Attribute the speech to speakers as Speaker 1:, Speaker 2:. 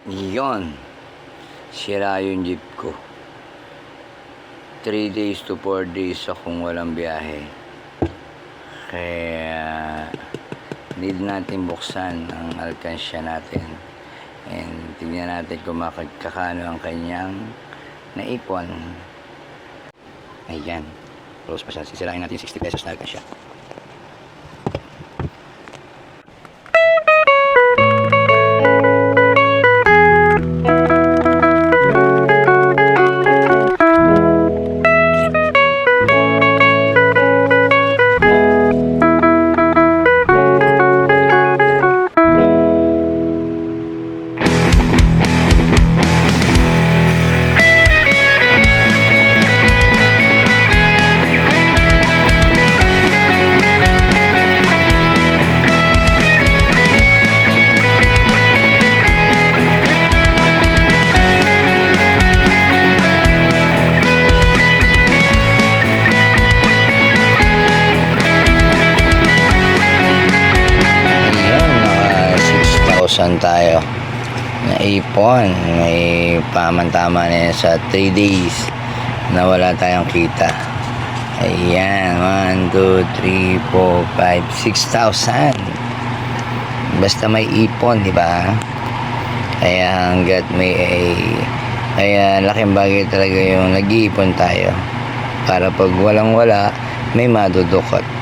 Speaker 1: Yon, sira yung jeep ko. 3 days to 4 days akong walang biyahe. Kaya need natin buksan ang alkansya natin. And tignan natin kung makakano ang kanyang naipon. Ayan. Close pa siya. Sisirain natin 60 pesos na alkansya. Tayo naipon, may pamantama na sa 3 days na wala tayong kita. Ayan, 1, 2, 3, 4, 5, 6,000 basta may ipon, di ba? Kaya hanggat kaya laking bagay talaga yung nag-iipon tayo para pag walang wala may madudukot.